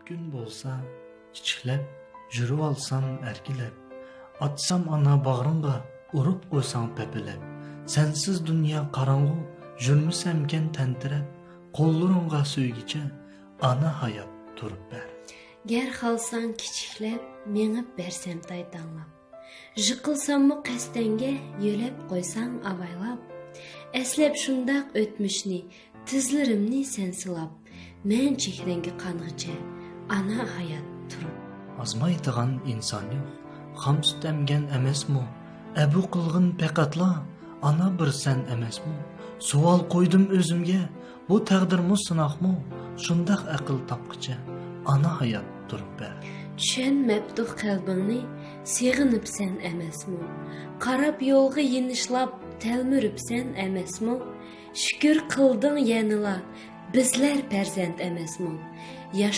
Gün bo'lsa kichiklab yurib olsam erkilab, atsam ana bag'rimga urib qo'ysang pepilab, sensiz dunyo qorong'u yurmisamken tentirab, qo'llaringga suygicha ana hayot turib ber. Ger xalsan kichiklab mengib bersam taytanlab, jiqilsammi qasdanga yo'lab qo'ysang avaylab, eslab shundaq o'tmishni tizlarimni sen silab, men chehrangi qang'icha ana hayot turib. Azmaydigan inson yo'q, xam sut emgan emasmi? Abu qilg'in faqatla ana bir sen emasmi? Savol qo'ydim o'zimga, bu taqdirmi sinoqmi? Shundaq aql topqicha ana hayot turib ber. Tushunmabdi qalbingni, seg'inibsan emasmi? Qarab yo'lga yinishlab telmiribsan emasmi? Shukr qilding yanila, bizlar farzand emasmi?